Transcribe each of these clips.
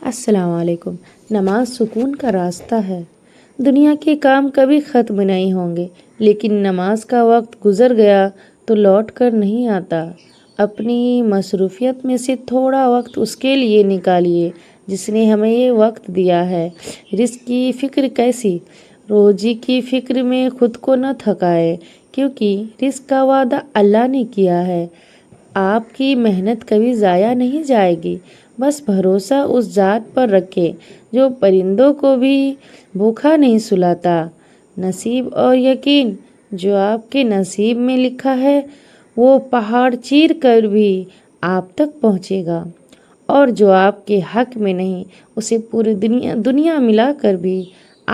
السلام علیکم۔ نماز سکون کا راستہ ہے۔ دنیا کے کام کبھی ختم نہیں ہوں گے، لیکن نماز کا وقت گزر گیا تو لوٹ کر نہیں آتا۔ اپنی مصروفیت میں سے تھوڑا وقت اس کے لیے نکالیے جس نے ہمیں یہ وقت دیا ہے۔ رزق کی فکر کیسی؟ روزی کی فکر میں خود کو نہ تھکائے، کیونکہ رزق کا وعدہ اللہ نے کیا ہے۔ آپ کی محنت کبھی ضائع نہیں جائے گی۔ بس بھروسہ اس ذات پر رکھے جو پرندوں کو بھی بھوکا نہیں سلاتا۔ نصیب اور یقین، جو آپ کے نصیب میں لکھا ہے وہ پہاڑ چیر کر بھی آپ تک پہنچے گا، اور جو آپ کے حق میں نہیں اسے پوری دنیا ملا کر بھی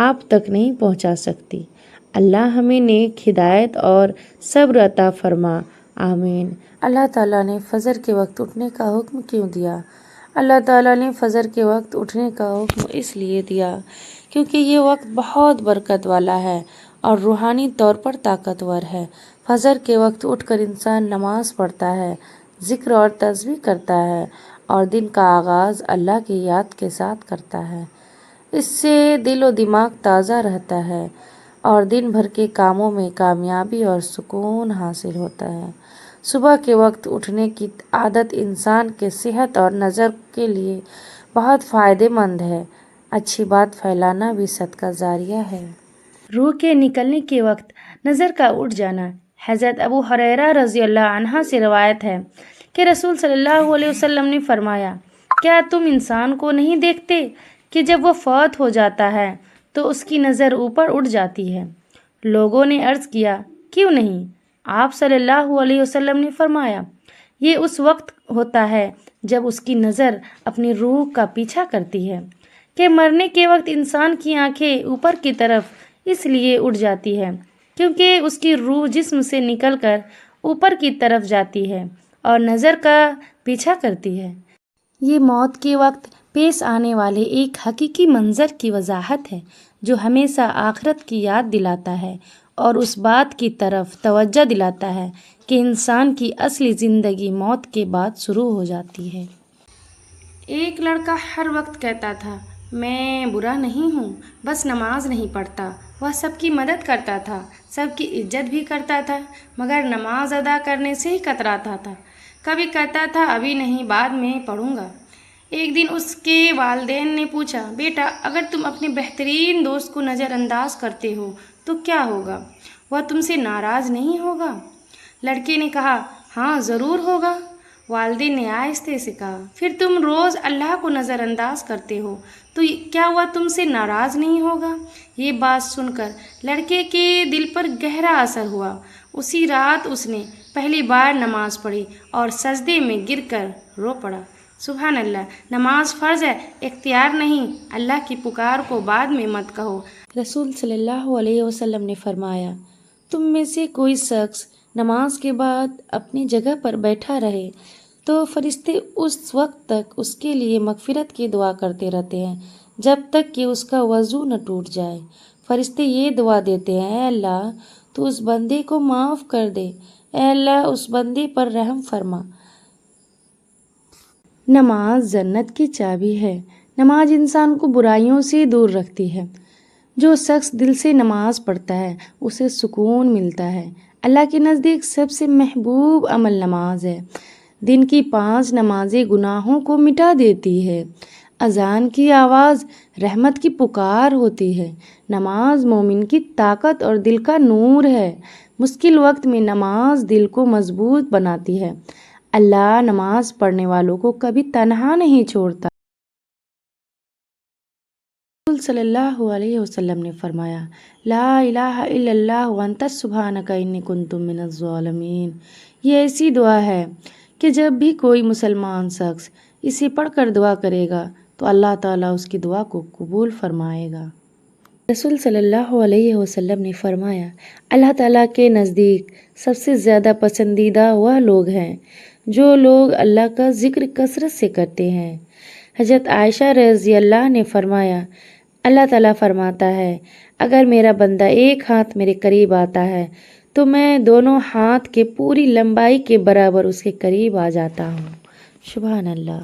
آپ تک نہیں پہنچا سکتی۔ اللہ ہمیں نیک ہدایت اور صبر عطا فرما، آمین۔ اللہ تعالیٰ نے فجر کے وقت اٹھنے کا حکم کیوں دیا؟ اللہ تعالیٰ نے فجر کے وقت اٹھنے کا حکم اس لیے دیا کیونکہ یہ وقت بہت برکت والا ہے اور روحانی طور پر طاقتور ہے۔ فجر کے وقت اٹھ کر انسان نماز پڑھتا ہے، ذکر اور تسبیح کرتا ہے اور دن کا آغاز اللہ کی یاد کے ساتھ کرتا ہے۔ اس سے دل و دماغ تازہ رہتا ہے اور دن بھر کے کاموں میں کامیابی اور سکون حاصل ہوتا ہے۔ صبح کے وقت اٹھنے کی عادت انسان کے صحت اور نظر کے لیے بہت فائدہ مند ہے۔ اچھی بات پھیلانا بھی صدقہ جاریہ ہے۔ روح کے نکلنے کے وقت نظر کا اٹھ جانا۔ حضرت ابو ہریرہ رضی اللہ عنہ سے روایت ہے کہ رسول صلی اللہ علیہ وسلم نے فرمایا، کیا تم انسان کو نہیں دیکھتے کہ جب وہ فوت ہو جاتا ہے تو اس کی نظر اوپر اٹھ جاتی ہے؟ لوگوں نے عرض کیا، کیوں نہیں؟ آپ صلی اللہ علیہ وسلم نے فرمایا، یہ اس وقت ہوتا ہے جب اس کی نظر اپنی روح کا پیچھا کرتی ہے کہ مرنے کے وقت انسان کی آنکھیں اوپر کی طرف اس لیے اٹھ جاتی ہے کیونکہ اس کی روح جسم سے نکل کر اوپر کی طرف جاتی ہے اور نظر کا پیچھا کرتی ہے۔ یہ موت کے وقت پیش آنے والے ایک حقیقی منظر کی وضاحت ہے جو ہمیشہ آخرت کی یاد دلاتا ہے اور اس بات کی طرف توجہ دلاتا ہے کہ انسان کی اصلی زندگی موت کے بعد شروع ہو جاتی ہے۔ ایک لڑکا ہر وقت کہتا تھا، میں برا نہیں ہوں، بس نماز نہیں پڑھتا۔ وہ سب کی مدد کرتا تھا، سب کی عزت بھی کرتا تھا، مگر نماز ادا کرنے سے ہی کتراتا تھا۔ کبھی کہتا تھا ابھی نہیں، بعد میں پڑھوں گا۔ ایک دن اس کے والدین نے پوچھا، بیٹا اگر تم اپنے بہترین دوست کو نظر انداز کرتے ہو تو کیا ہوگا؟ وہ تم سے ناراض نہیں ہوگا؟ لڑکے نے کہا، ہاں ضرور ہوگا۔ والدین نے آہستہ سے کہا، پھر تم روز اللہ کو نظر انداز کرتے ہو تو کیا وہ تم سے ناراض نہیں ہوگا؟ یہ بات سن کر لڑکے کے دل پر گہرا اثر ہوا۔ اسی رات اس نے پہلی بار نماز پڑھی اور سجدے میں گر کر رو پڑا۔ سبحان اللہ! نماز فرض ہے، اختیار نہیں۔ اللہ کی پکار کو بعد میں مت کہو۔ رسول صلی اللہ علیہ وسلم نے فرمایا، تم میں سے کوئی شخص نماز کے بعد اپنی جگہ پر بیٹھا رہے تو فرشتے اس وقت تک اس کے لیے مغفرت کی دعا کرتے رہتے ہیں جب تک کہ اس کا وضو نہ ٹوٹ جائے۔ فرشتے یہ دعا دیتے ہیں، اے اللہ تو اس بندے کو معاف کر دے، اے اللہ اس بندے پر رحم فرما۔ نماز جنت کی چابی ہے۔ نماز انسان کو برائیوں سے دور رکھتی ہے۔ جو شخص دل سے نماز پڑھتا ہے اسے سکون ملتا ہے۔ اللہ کے نزدیک سب سے محبوب عمل نماز ہے۔ دن کی 5 نمازیں گناہوں کو مٹا دیتی ہے۔ اذان کی آواز رحمت کی پکار ہوتی ہے۔ نماز مومن کی طاقت اور دل کا نور ہے۔ مشکل وقت میں نماز دل کو مضبوط بناتی ہے۔ اللہ نماز پڑھنے والوں کو کبھی تنہا نہیں چھوڑتا۔ رسول صلی اللہ علیہ وسلم نے فرمایا، لا الہ الا اللہ وانت سبحانک انی کنت من الظالمین۔ یہ ایسی دعا ہے کہ جب بھی کوئی مسلمان شخص اسے پڑھ کر دعا کرے گا تو اللہ تعالیٰ اس کی دعا کو قبول فرمائے گا۔ رسول صلی اللہ علیہ وسلم نے فرمایا، اللہ تعالیٰ کے نزدیک سب سے زیادہ پسندیدہ وہ لوگ ہیں جو لوگ اللہ کا ذکر کثرت سے کرتے ہیں۔ حضرت عائشہ رضی اللہ نے فرمایا، اللہ تعالیٰ فرماتا ہے، اگر میرا بندہ ایک ہاتھ میرے قریب آتا ہے تو میں دونوں ہاتھ کے پوری لمبائی کے برابر اس کے قریب آ جاتا ہوں۔ سبحان اللہ۔